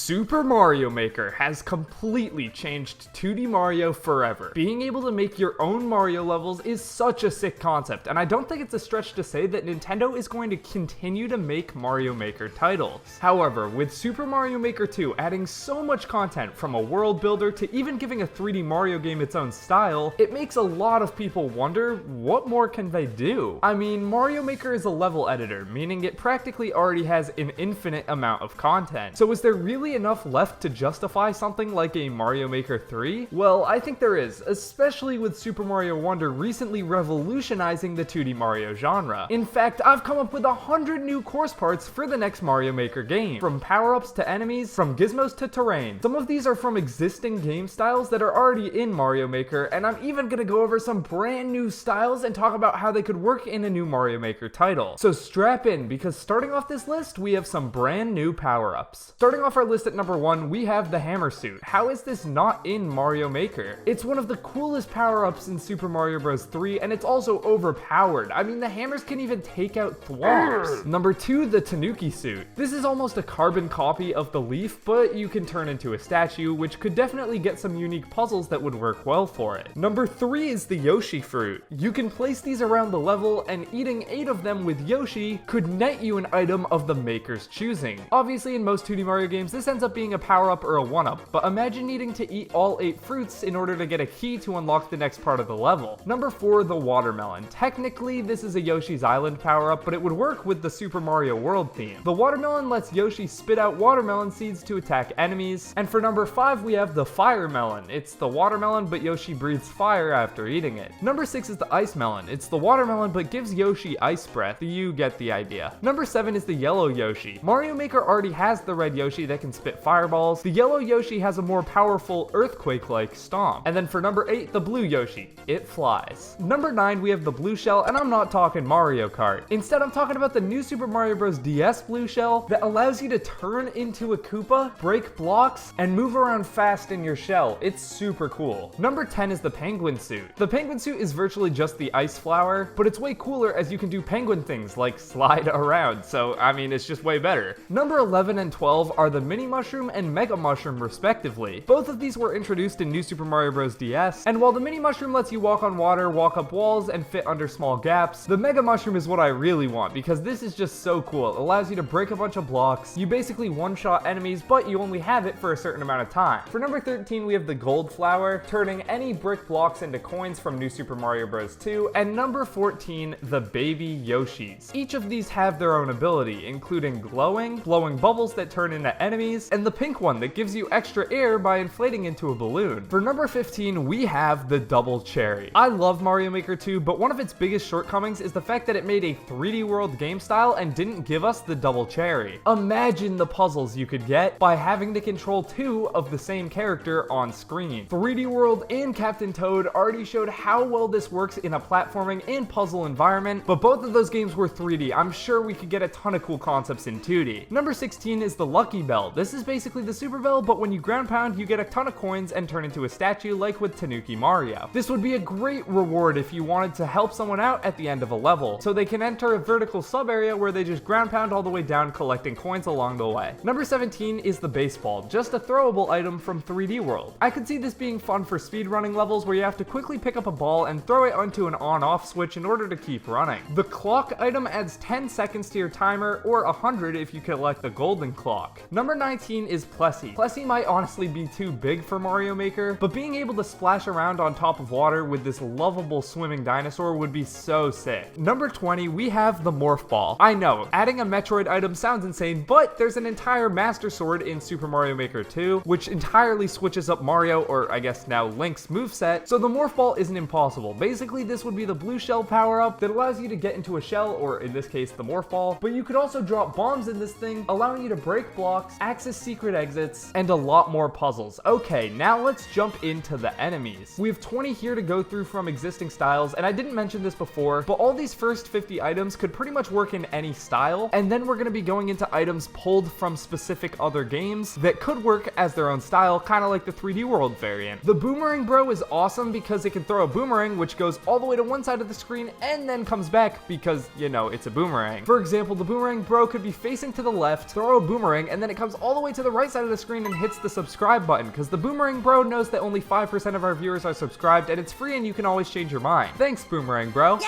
Super Mario Maker has completely changed 2D Mario forever. Being able to make your own Mario levels is such a sick concept, and I don't think it's a stretch to say that Nintendo is going to continue to make Mario Maker titles. However, with Super Mario Maker 2 adding so much content from a world builder to even giving a 3D Mario game its own style, it makes a lot of people wonder, what more can they do? I mean, Mario Maker is a level editor, meaning it practically already has an infinite amount of content. So is there really enough left to justify something like a Mario Maker 3? Well, I think there is, especially with Super Mario Wonder recently revolutionizing the 2D Mario genre. In fact, I've come up with 100 new course parts for the next Mario Maker game, from power-ups to enemies, from gizmos to terrain. Some of these are from existing game styles that are already in Mario Maker, and I'm even gonna go over some brand new styles and talk about how they could work in a new Mario Maker title. So strap in, because starting off this list, we have some brand new power-ups. Starting off our list at number 1, we have the hammer suit. How is this not in Mario Maker? It's one of the coolest power-ups in Super Mario Bros. 3, and it's also overpowered. I mean, the hammers can even take out thwomps. Number 2, the Tanuki suit. This is almost a carbon copy of the leaf, but you can turn into a statue, which could definitely get some unique puzzles that would work well for it. Number 3 is the Yoshi fruit. You can place these around the level, and eating 8 of them with Yoshi could net you an item of the maker's choosing. Obviously, in most 2D Mario games, this ends up being a power-up or a 1-up, but imagine needing to eat all 8 fruits in order to get a key to unlock the next part of the level. Number 4, the watermelon. Technically, this is a Yoshi's Island power-up, but it would work with the Super Mario World theme. The watermelon lets Yoshi spit out watermelon seeds to attack enemies. And for number 5, we have the fire melon. It's the watermelon, but Yoshi breathes fire after eating it. Number 6 is the ice melon. It's the watermelon, but gives Yoshi ice breath. You get the idea. Number 7 is the yellow Yoshi. Mario Maker already has the red Yoshi that can spit fireballs. The yellow Yoshi has a more powerful earthquake-like stomp. And then for number 8, the blue Yoshi. It flies. Number 9, we have the blue shell, and I'm not talking Mario Kart. Instead, I'm talking about the new Super Mario Bros. DS blue shell that allows you to turn into a Koopa, break blocks, and move around fast in your shell. It's super cool. Number 10 is the penguin suit. The penguin suit is virtually just the ice flower, but it's way cooler as you can do penguin things like slide around, so I mean, it's just way better. Number 11 and 12 are the mini mushroom and mega mushroom respectively. Both of these were introduced in New Super Mario Bros. DS, and while the mini mushroom lets you walk on water, walk up walls, and fit under small gaps, the mega mushroom is what I really want, because this is just so cool. It allows you to break a bunch of blocks. You basically one-shot enemies, but you only have it for a certain amount of time. For number 13, we have the gold flower, turning any brick blocks into coins from New Super Mario Bros. 2, and number 14, the baby Yoshis. Each of these have their own ability, including blowing bubbles that turn into enemies, and the pink one that gives you extra air by inflating into a balloon. For number 15, we have the double cherry. I love Mario Maker 2, but one of its biggest shortcomings is the fact that it made a 3D world game style and didn't give us the double cherry. Imagine the puzzles you could get by having to control 2 of the same character on screen. 3D World and Captain Toad already showed how well this works in a platforming and puzzle environment, but both of those games were 3D. I'm sure we could get a ton of cool concepts in 2D. Number 16 is the Lucky Bell. This is basically the Super Bell, but when you ground pound, you get a ton of coins and turn into a statue like with Tanuki Mario. This would be a great reward if you wanted to help someone out at the end of a level, so they can enter a vertical sub area where they just ground pound all the way down collecting coins along the way. Number 17 is the baseball, just a throwable item from 3D World. I could see this being fun for speedrunning levels where you have to quickly pick up a ball and throw it onto an on-off switch in order to keep running. The clock item adds 10 seconds to your timer, or 100 if you collect the golden clock. Number 19 is Plessy. Plessy might honestly be too big for Mario Maker, but being able to splash around on top of water with this lovable swimming dinosaur would be so sick. Number 20, we have the Morph Ball. I know, adding a Metroid item sounds insane, but there's an entire Master Sword in Super Mario Maker 2, which entirely switches up Mario, or I guess now Link's moveset, so the Morph Ball isn't impossible. Basically, this would be the blue shell power-up that allows you to get into a shell, or in this case, the Morph Ball, but you could also drop bombs in this thing, allowing you to break blocks, access secret exits, and a lot more puzzles. Okay, now let's jump into the enemies. We have 20 here to go through from existing styles, and I didn't mention this before, but all these first 50 items could pretty much work in any style, and then we're going to be going into items pulled from specific other games that could work as their own style, kind of like the 3D World variant. The Boomerang Bro is awesome because it can throw a boomerang which goes all the way to one side of the screen and then comes back because, you know, it's a boomerang. For example, the Boomerang Bro could be facing to the left, throw a boomerang, and then it comes all all the way to the right side of the screen and hits the subscribe button, because the Boomerang Bro knows that only 5% of our viewers are subscribed, and it's free and you can always change your mind. Thanks, Boomerang Bro.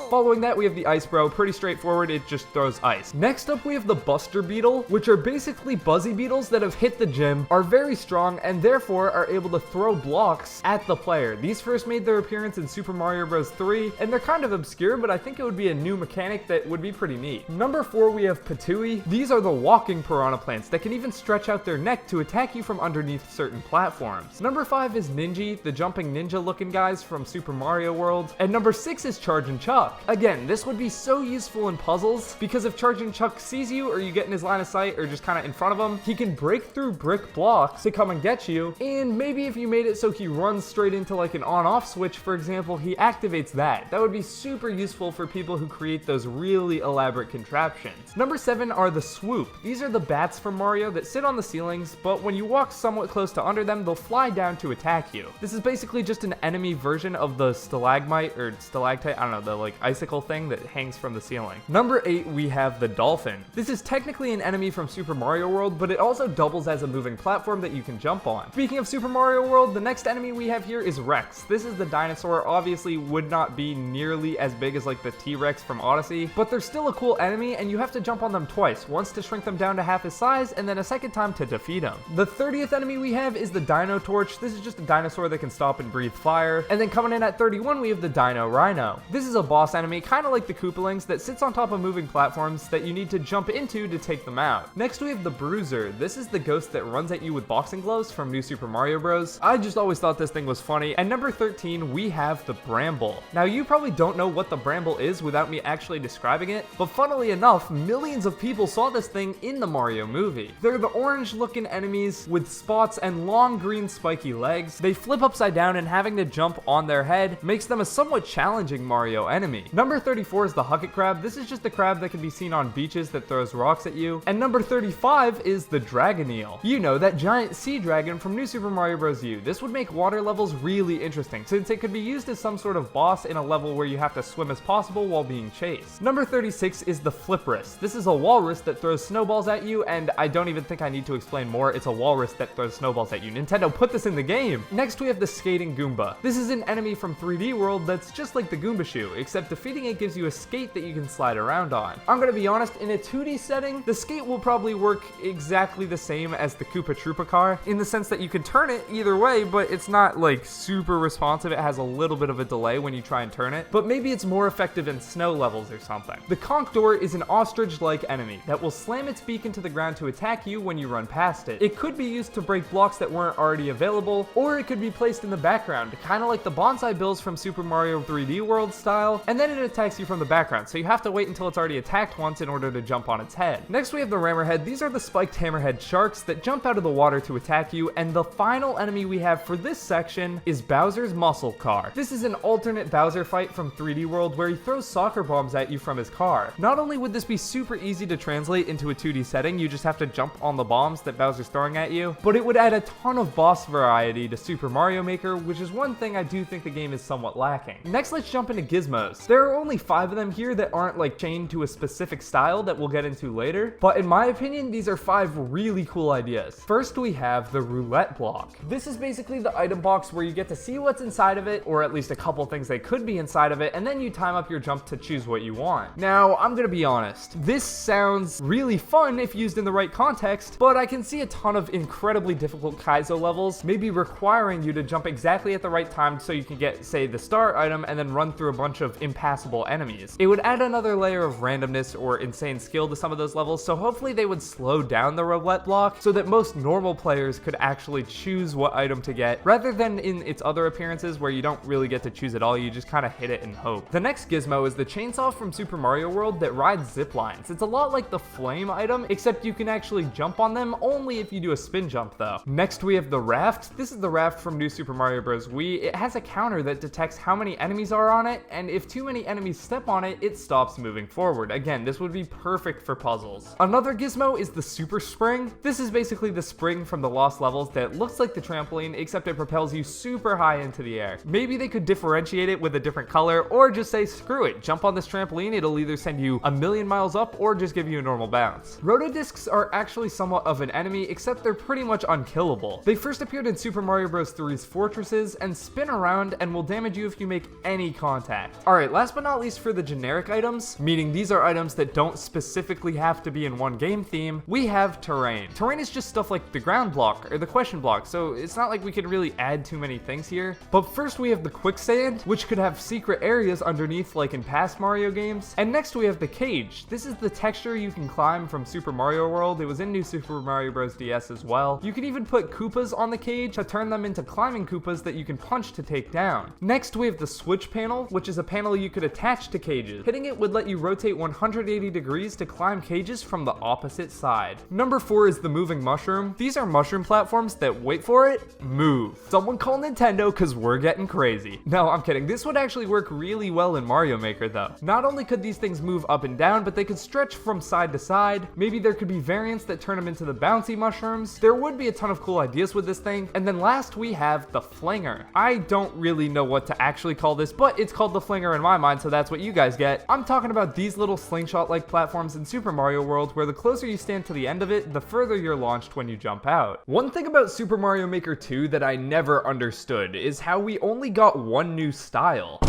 Following that, we have the Ice Bro. Pretty straightforward, it just throws ice. Next up, we have the Buster Beetle, which are basically buzzy beetles that have hit the gym, are very strong, and therefore are able to throw blocks at the player. These first made their appearance in Super Mario Bros. 3, and they're kind of obscure, but I think it would be a new mechanic that would be pretty neat. Number 4, we have Patooey. These are the walking piranha plants that can even stretch out their neck to attack you from underneath certain platforms. Number 5 is Ninja, the jumping ninja looking guys from Super Mario World. And number 6 is Chargin' Chuck. Again, this would be so useful in puzzles, because if Chargin' Chuck sees you or you get in his line of sight or just kind of in front of him, he can break through brick blocks to come and get you, and maybe if you made it so he runs straight into like an on-off switch, for example, he activates that. That would be super useful for people who create those really elaborate contraptions. Number 7 are the Swoop. These are the bats from Mario that sit on the ceilings, but when you walk somewhat close to under them, they'll fly down to attack you. This is basically just an enemy version of the stalagmite or stalactite, I don't know, the like icicle thing that hangs from the ceiling. Number 8, we have the Dolphin. This is technically an enemy from Super Mario World, but it also doubles as a moving platform that you can jump on. Speaking of Super Mario World, the next enemy we have here is Rex. This is the dinosaur. Obviously would not be nearly as big as like the T-Rex from Odyssey, but they're still a cool enemy, and you have to jump on them twice, once to shrink them down to half his size, and then a second time to defeat him. The 30th enemy we have is the Dino Torch. This is just a dinosaur that can stop and breathe fire. And then coming in at 31, we have the Dino Rhino. This is a boss enemy, kind of like the Koopalings, that sits on top of moving platforms that you need to jump into to take them out. Next we have the Bruiser. This is the ghost that runs at you with boxing gloves from New Super Mario Bros. I just always thought this thing was funny. And number 13, we have the Bramble. Now you probably don't know what the Bramble is without me actually describing it, but funnily enough, millions of people saw this thing in the Mario movie. They're the orange looking enemies with spots and long green spiky legs. They flip upside down, and having to jump on their head makes them a somewhat challenging Mario enemy. Number 34 is the Hucket Crab. This is just a crab that can be seen on beaches that throws rocks at you. And number 35 is the Dragon Eel. You know, that giant sea dragon from New Super Mario Bros. U. This would make water levels really interesting, since it could be used as some sort of boss in a level where you have to swim as possible while being chased. Number 36 is the Flipwrist. This is a walrus that throws snowballs at you, and I don't even think I need to explain more. It's a walrus that throws snowballs at you. Nintendo, put this in the game! Next we have the Skating Goomba. This is an enemy from 3D World that's just like the Goomba Shoe, except defeating it gives you a skate that you can slide around on. I'm gonna be honest, in a 2D setting, the skate will probably work exactly the same as the Koopa Troopa car, in the sense that you can turn it either way, but it's not like super responsive. It has a little bit of a delay when you try and turn it, but maybe it's more effective in snow levels or something. The Conch Door is an ostrich-like enemy that will slam its beak into the ground to attack you when you run past it. It could be used to break blocks that weren't already available, or it could be placed in the background, kind of like the bonsai bills from Super Mario 3D World style, and then it attacks you from the background, so you have to wait until it's already attacked once in order to jump on its head. Next we have the Rammerhead. These are the spiked hammerhead sharks that jump out of the water to attack you, and the final enemy we have for this section is Bowser's Muscle Car. This is an alternate Bowser fight from 3D World where he throws soccer bombs at you from his car. Not only would this be super easy to translate into a 2D setting, you just have to jump on the bombs that Bowser's throwing at you, but it would add a ton of boss variety to Super Mario Maker, which is one thing I do think the game is somewhat lacking. Next, let's jump into Gizmos. There are only 5 of them here that aren't like chained to a specific style that we'll get into later, but in my opinion, these are 5 really cool ideas. First, we have the roulette block. This is basically the item box where you get to see what's inside of it, or at least a couple things that could be inside of it, and then you time up your jump to choose what you want. Now, I'm gonna be honest, this sounds really fun if used in the right context, but I can see a ton of incredibly difficult Kaizo levels maybe requiring you to jump exactly at the right time so you can get, say, the star item and then run through a bunch of impassable enemies. It would add another layer of randomness or insane skill to some of those levels, so hopefully they would slow down the roulette block so that most normal players could actually choose what item to get, rather than in its other appearances where you don't really get to choose at all, you just kind of hit it and hope. The next gizmo is the chainsaw from Super Mario World that rides zip lines. It's a lot like the flame item, except you can actually jump on them only if you do a spin jump though. Next we have the raft. This is the raft from New Super Mario Bros. Wii. It has a counter that detects how many enemies are on it, and if too many enemies step on it, it stops moving forward. Again, this would be perfect for puzzles. Another gizmo is the super spring. This is basically the spring from the Lost levels that looks like the trampoline, except it propels you super high into the air. Maybe they could differentiate it with a different color, or just say screw it, jump on this trampoline, it'll either send you a million miles up or just give you a normal bounce. Rotodiscs are actually somewhat of an enemy, except they're pretty much unkillable. They first appeared in Super Mario Bros. 3's fortresses and spin around and will damage you if you make any contact. Alright, last but not least for the generic items, meaning these are items that don't specifically have to be in one game theme, we have terrain. Terrain is just stuff like the ground block or the question block, so it's not like we can really add too many things here. But first we have the quicksand, which could have secret areas underneath like in past Mario games. And next we have the cage. This is the texture you can climb from Super Mario World. It was in New Super Mario Bros. DS as well. You can even put Koopas on the cage to turn them into climbing Koopas that you can punch to take down. Next we have the switch panel, which is a panel you could attach to cages. Hitting it would let you rotate 180 degrees to climb cages from the opposite side. Number 4 is the moving mushroom. These are mushroom platforms that, wait for it, move. Someone call Nintendo cause we're getting crazy. No, I'm kidding. This would actually work really well in Mario Maker though. Not only could these things move up and down, but they could stretch from side to side. Maybe there could be variants that turn them into the bouncy mushrooms. There would be a ton of cool ideas with this thing. And then last we have the flinger. I don't really know what to actually call this, but it's called the flinger in my mind, so that's what you guys get. I'm talking about these little slingshot-like platforms in Super Mario World where the closer you stand to the end of it, the further you're launched when you jump out. One thing about Super Mario Maker 2 that I never understood is how we only got one new style.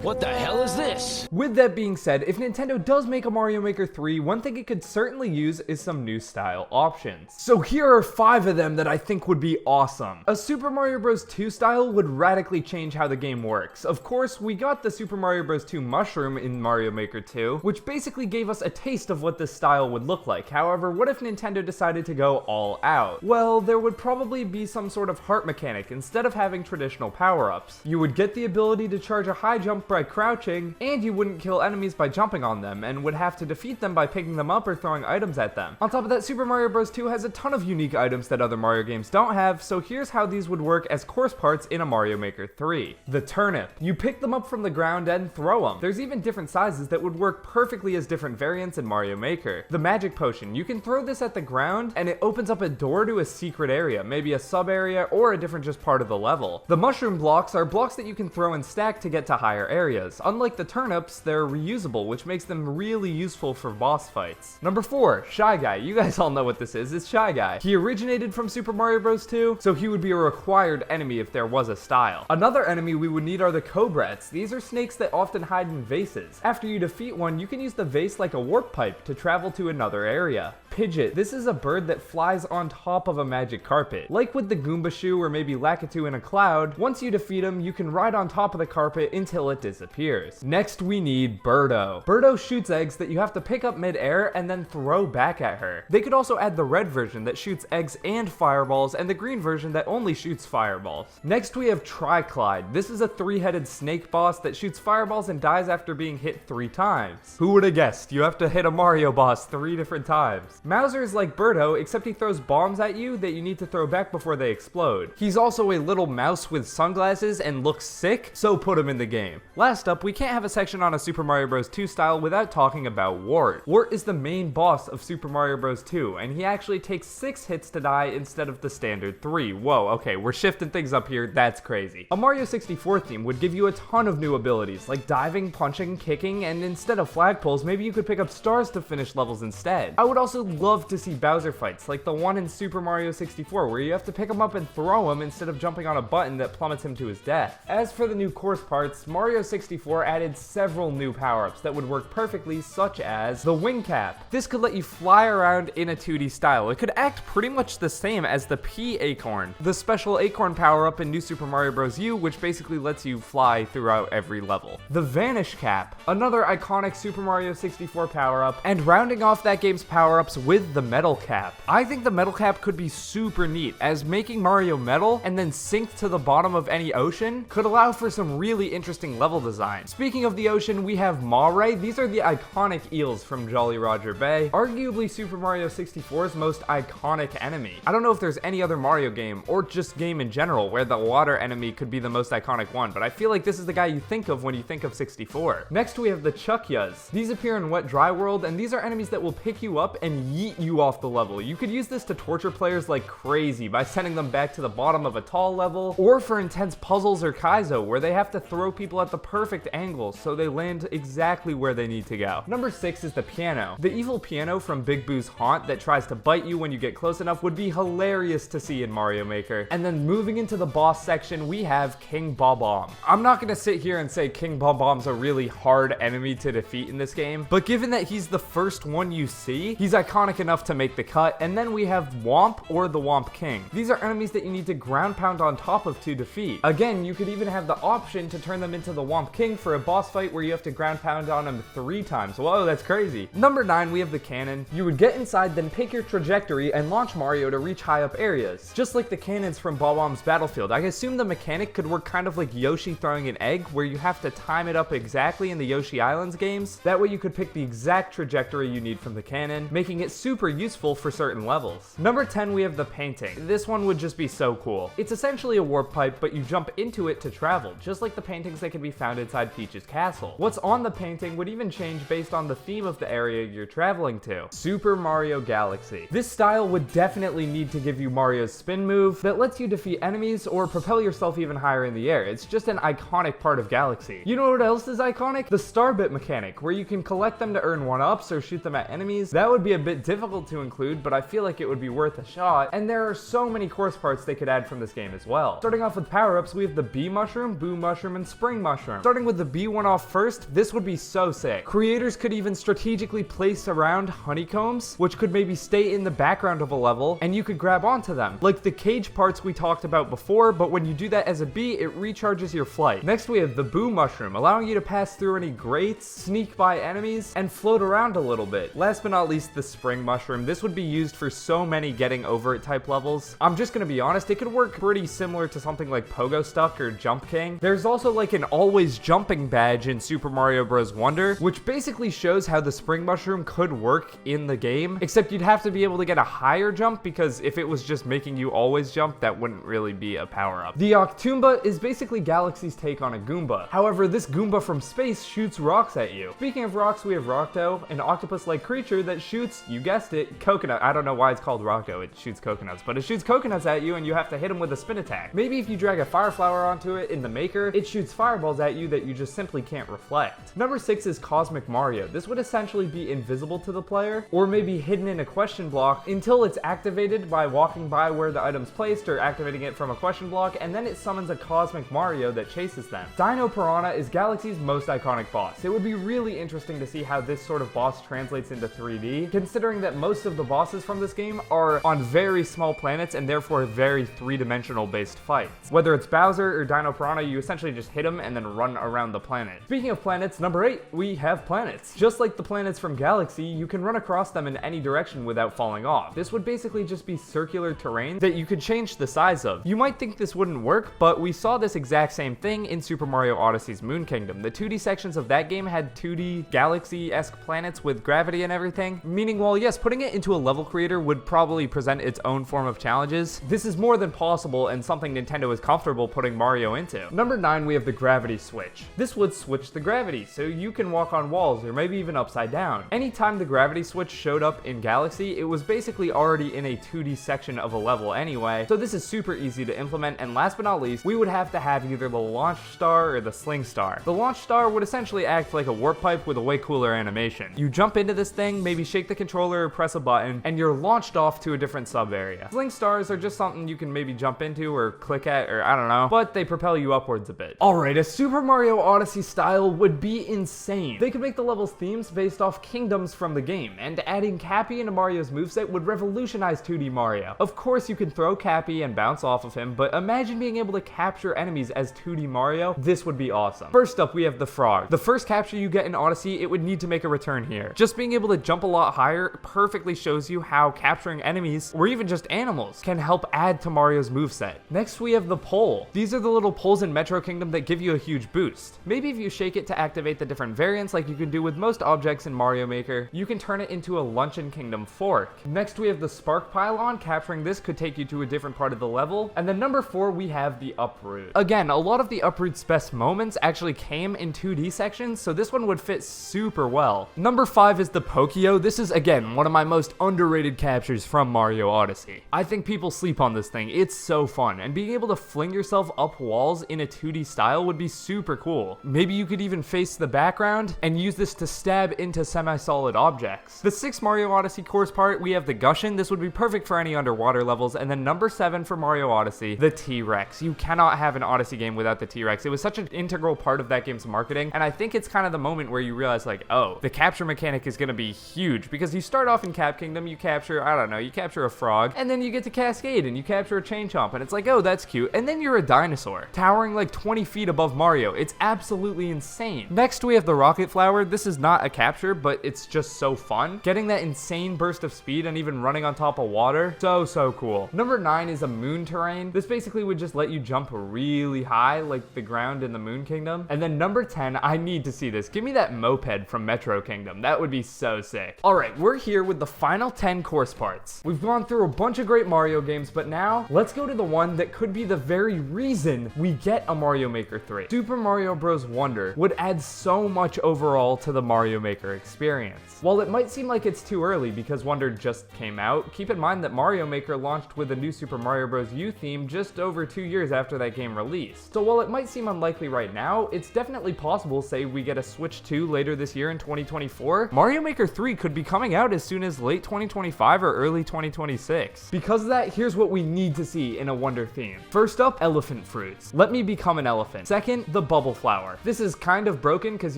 What the hell is this? With that being said, if Nintendo does make a Mario Maker 3, one thing it could certainly use is some new style options. So here are 5 of them that I think would be awesome. A Super Mario Bros. 2 style would radically change how the game works. Of course, we got the Super Mario Bros. 2 mushroom in Mario Maker 2, which basically gave us a taste of what this style would look like. However, what if Nintendo decided to go all out? Well, there would probably be some sort of heart mechanic instead of having traditional power-ups. You would get the ability to charge a high jump by crouching, and you wouldn't kill enemies by jumping on them, and would have to defeat them by picking them up or throwing items at them. On top of that, Super Mario Bros. 2 has a ton of unique items that other Mario games don't have, so here's how these would work as course parts in a Mario Maker 3. The turnip. You pick them up from the ground and throw them. There's even different sizes that would work perfectly as different variants in Mario Maker. The magic potion. You can throw this at the ground, and it opens up a door to a secret area, maybe a sub area or a different just part of the level. The mushroom blocks are blocks that you can throw and stack to get to higher areas. Unlike the turnips, they're reusable, which makes them really useful for boss fights. Number 4, Shy Guy. You guys all know what this is. It's Shy Guy. He originated from Super Mario Bros. 2, so he would be a required enemy if there was a style. Another enemy we would need are the Cobrats. These are snakes that often hide in vases. After you defeat one, you can use the vase like a warp pipe to travel to another area. Pidgeot. This is a bird that flies on top of a magic carpet. Like with the Goomba Shoe or maybe Lakitu in a cloud, once you defeat him, you can ride on top of the carpet until it disappears. Next we need Birdo. Birdo shoots eggs that you have to pick up mid-air and then throw back at her. They could also add the red version that shoots eggs and fireballs, and the green version that only shoots fireballs. Next we have Triclide. This is a 3-headed snake boss that shoots fireballs and dies after being hit 3 times. Who would have guessed? You have to hit a Mario boss 3 different times. Mauser is like Birdo, except he throws bombs at you that you need to throw back before they explode. He's also a little mouse with sunglasses and looks sick, so put him in the game. Last up, we can't have a section on a Super Mario Bros. 2 style without talking about Wart. Wart is the main boss of Super Mario Bros. 2, and he actually takes 6 hits to die instead of the standard 3. Whoa, okay, we're shifting things up here, that's crazy. A Mario 64 theme would give you a ton of new abilities, like diving, punching, kicking, and instead of flagpoles, maybe you could pick up stars to finish levels instead. I would also love to see Bowser fights, like the one in Super Mario 64, where you have to pick him up and throw him instead of jumping on a button that plummets him to his death. As for the new course parts, Mario 64 added several new power-ups that would work perfectly, such as the wing cap. This could let you fly around in a 2D style. It could act pretty much the same as the P Acorn, the special acorn power-up in New Super Mario Bros. U, which basically lets you fly throughout every level. The vanish cap, another iconic Super Mario 64 power-up, and rounding off that game's power-ups with the metal cap. I think the metal cap could be super neat, as making Mario metal and then sink to the bottom of any ocean could allow for some really interesting level design. Speaking of the ocean, we have Mare. These are the iconic eels from Jolly Roger Bay, arguably Super Mario 64's most iconic enemy. I don't know if there's any other Mario game, or just game in general, where the water enemy could be the most iconic one, but I feel like this is the guy you think of when you think of 64. Next we have the Chuckyas. These appear in Wet Dry World, and these are enemies that will pick you up and yeet you off the level. You could use this to torture players like crazy by sending them back to the bottom of a tall level, or for intense puzzles or Kaizo, where they have to throw people at the perfect angle so they land exactly where they need to go. Number 6 is the piano. The evil piano from Big Boo's Haunt that tries to bite you when you get close enough would be hilarious to see in Mario Maker. And then moving into the boss section, we have King Bob-omb. I'm not gonna sit here and say King Bob-omb's a really hard enemy to defeat in this game, but given that he's the first one you see, he's iconic enough to make the cut. And then we have Womp or the Womp King. These are enemies that you need to ground pound on top of to defeat. Again, you could even have the option to turn them into the Womp King for a boss fight where you have to ground pound on him 3 times. Whoa, that's crazy. Number 9, we have the cannon. You would get inside, then pick your trajectory and launch Mario to reach high up areas. Just like the cannons from Bob-omb's Battlefield, I assume the mechanic could work kind of like Yoshi throwing an egg, where you have to time it up exactly in the Yoshi Islands games. That way you could pick the exact trajectory you need from the cannon, making it super useful for certain levels. Number 10, we have the painting. This one would just be so cool. It's essentially a warp pipe, but you jump into it to travel, just like the paintings that can be found inside Peach's castle. What's on the painting would even change based on the theme of the area you're traveling to. Super Mario Galaxy. This style would definitely need to give you Mario's spin move that lets you defeat enemies or propel yourself even higher in the air. It's just an iconic part of Galaxy. You know what else is iconic? The Starbit mechanic, where you can collect them to earn 1-ups or shoot them at enemies. That would be a bit difficult to include, but I feel like it would be worth a shot, and there are so many course parts they could add from this game as well. Starting off with power-ups, we have the Bee Mushroom, Boo Mushroom, and Spring Mushroom. Starting with the Bee one off first, this would be so sick. Creators could even strategically place around honeycombs, which could maybe stay in the background of a level, and you could grab onto them. Like the cage parts we talked about before, but when you do that as a bee, it recharges your flight. Next we have the Boo Mushroom, allowing you to pass through any grates, sneak by enemies, and float around a little bit. Last but not least, the Spring Mushroom. This would be used for so many getting over it type levels. I'm just gonna be honest, it could work pretty similar to something like Pogo Stuck or Jump King. There's also like an always jumping badge in Super Mario Bros. Wonder, which basically shows how the Spring Mushroom could work in the game, except you'd have to be able to get a higher jump, because if it was just making you always jump, that wouldn't really be a power-up. The Octoomba is basically Galaxy's take on a Goomba. However, this Goomba from space shoots rocks at you. Speaking of rocks, we have Rockto, an octopus-like creature that shoots, you guessed it, coconut. I don't know why it's called Rockto, it shoots coconuts, but it shoots coconuts at you and you have to hit him with a spin attack. Maybe if you drag a fire flower onto it in the Maker, it shoots fireballs at you that you just simply can't reflect. Number 6 is Cosmic Mario. This would essentially be invisible to the player, or maybe hidden in a question block until it's activated by walking by where the item's placed or activating it from a question block, and then it summons a Cosmic Mario that chases them. Dino Piranha is Galaxy's most iconic boss. It would be really interesting to see how this sort of boss translates into 3D, considering that most of the bosses from this game are on very small planets and therefore very 3-dimensional based fights. Whether it's Bowser or Dino Piranha, you essentially just hit them and then run around the planet. Speaking of planets, number 8, we have planets. Just like the planets from Galaxy, you can run across them in any direction without falling off. This would basically just be circular terrain that you could change the size of. You might think this wouldn't work, but we saw this exact same thing in Super Mario Odyssey's Moon Kingdom. The 2D sections of that game had 2D Galaxy-esque planets with gravity and everything, meaning while yes, putting it into a level creator would probably present its own form of challenges, this is more than possible and something Nintendo is comfortable putting Mario into. Number 9, we have the gravity switch. This would switch the gravity, so you can walk on walls or maybe even upside down. Anytime the gravity switch showed up in Galaxy, it was basically already in a 2D section of a level anyway, so this is super easy to implement. And last but not least, we would have to have either the launch star or the sling star. The launch star would essentially act like a warp pipe with a way cooler animation. You jump into this thing, maybe shake the controller or press a button, and you're launched off to a different sub area. Sling stars are just something you can maybe jump into or click at, or I don't know, but they propel you upwards a bit. Alright, a Super Mario Odyssey style would be insane. They could make the level's themes based off kingdoms from the game, and adding Cappy into Mario's moveset would revolutionize 2D Mario. Of course you can throw Cappy and bounce off of him, but imagine being able to capture enemies as 2D Mario. This would be awesome. First up, we have the frog. The first capture you get in Odyssey, it would need to make a return here. Just being able to jump a lot higher Wonder perfectly shows you how capturing enemies, or even just animals, can help add to Mario's moveset. Next, we have the pole. These are the little poles in Metro Kingdom that give you a huge boost. Maybe if you shake it to activate the different variants like you can do with most objects in Mario Maker, you can turn it into a Luncheon Kingdom fork. Next, we have the spark pylon. Capturing this could take you to a different part of the level. And then number 4, we have the uproot. Again, a lot of the uproot's best moments actually came in 2D sections, so this one would fit super well. Number 5 is the Pokio. This is, again, one of my most underrated captures from Mario Odyssey. I think people sleep on this thing. It's so fun, and being able to fling yourself up walls in a 2D style would be super cool. Maybe you could even face the background and use this to stab into semi-solid objects. The 6th Mario Odyssey course part, we have the Gushin. This would be perfect for any underwater levels. And then number 7 for Mario Odyssey, the T-Rex. You cannot have an Odyssey game without the T-Rex. It was such an integral part of that game's marketing, and I think it's kind of the moment where you realize, like, oh, the capture mechanic is going to be huge, because you start off in Cap Kingdom, you capture, I don't know, you capture a frog, and then you get to Cascade and you capture a Chain Chomp, and it's like, oh, that's cute, and then you're a dinosaur towering like 20 feet above Mario. It's absolutely insane. Next, we have the Rocket Flower. This is not a capture, but it's just so fun. Getting that insane burst of speed and even running on top of water, so cool. Number 9 is a Moon Terrain. This basically would just let you jump really high, like the ground in the Moon Kingdom. And then number 10, I need to see this. Give me that moped from Metro Kingdom. That would be so sick. All right, we're here with the final 10 course parts. We've gone through a bunch of great Mario games, but now let's go to the one that could be the very reason we get a Mario Maker 3. Super Mario Bros. Wonder would add so much overall to the Mario Maker experience. While it might seem like it's too early because Wonder just came out, keep in mind that Mario Maker launched with a new Super Mario Bros. U theme just over 2 years after that game released. So while it might seem unlikely right now, it's definitely possible, say we get a Switch 2 later this year in 2024, Mario Maker 3 could be coming out as soon as late 2025 or early 2026. Because of that, here's what we need to see in a Wonder theme. First up, elephant fruits. Let me become an elephant. Second, the bubble flower. This is kind of broken because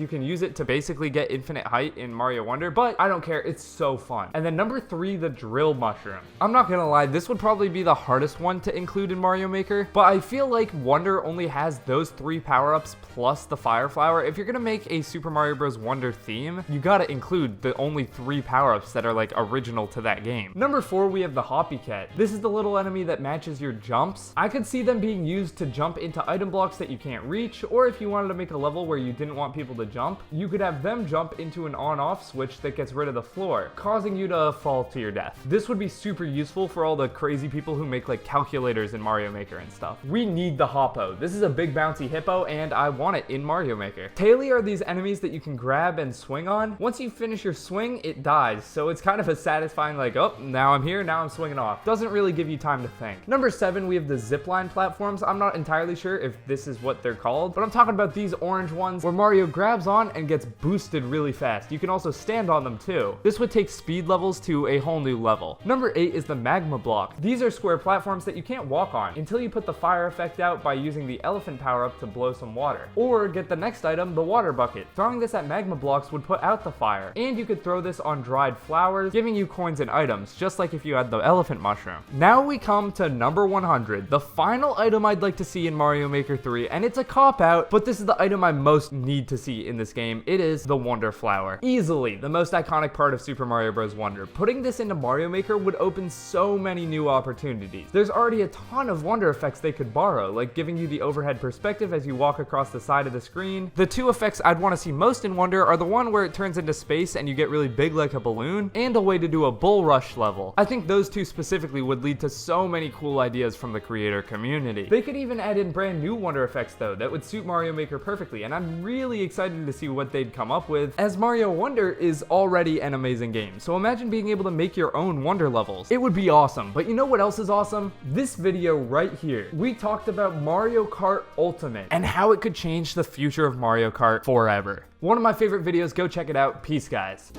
you can use it to basically get infinite height in Mario Wonder, but I don't care, it's so fun. And then number 3, the drill mushroom. I'm not gonna lie, this would probably be the hardest one to include in Mario Maker, but I feel like Wonder only has those 3 power-ups plus the fire flower. If you're gonna make a Super Mario Bros. Wonder theme, you gotta include the only 3 power-ups that are like original to that game. Number 4, we have the Hoppy Cat. This is the little enemy that matches your jumps. I could see them being used to jump into item blocks that you can't reach, or if you wanted to make a level where you didn't want people to jump, you could have them jump into an on-off switch that gets rid of the floor, causing you to fall to your death. This would be super useful for all the crazy people who make like calculators in Mario Maker and stuff. We need the Hoppo. This is a big bouncy hippo, and I want it in Mario Maker. Taili are these enemies that you can grab and swing on. Once you finish your swing, it dies, so it's kind of a satisfying like, oh, now I'm here, now I'm swinging off. Doesn't really give you time to think. Number 7, we have the zipline platforms. I'm not entirely sure if this is what they're called, but I'm talking about these orange ones where Mario grabs on and gets boosted really fast. You can also stand on them too. This would take speed levels to a whole new level. Number 8 is the magma block. These are square platforms that you can't walk on until you put the fire effect out by using the elephant power-up to blow some water. Or get the next item, the water bucket. Throwing this at magma blocks would put out the fire. And you could throw this on dried flowers, giving you coins and items, just like if you had the elephant mushroom. Now we come to number 100, the final item I'd like to see in Mario Maker 3, and it's a cop-out, but this is the item I most need to see in this game. It is the Wonder Flower. Easily the most iconic part of Super Mario Bros. Wonder. Putting this into Mario Maker would open so many new opportunities. There's already a ton of Wonder effects they could borrow, like giving you the overhead perspective as you walk across the side of the screen. The 2 effects I'd want to see most in Wonder are the one where it turns into space and you get really big like a balloon, and a way to do a bull rush level. I think those 2 specifically would lead to so many cool ideas from the creator community. They could even add in brand new Wonder effects though that would suit Mario Maker perfectly, and I'm really excited to see what they'd come up with, as Mario Wonder is already an amazing game. So imagine being able to make your own Wonder levels. It would be awesome. But you know what else is awesome? This video right here. We talked about Mario Kart Ultimate and how it could change the future of Mario Kart forever. One of my favorite videos, go check it out. Peace, guys.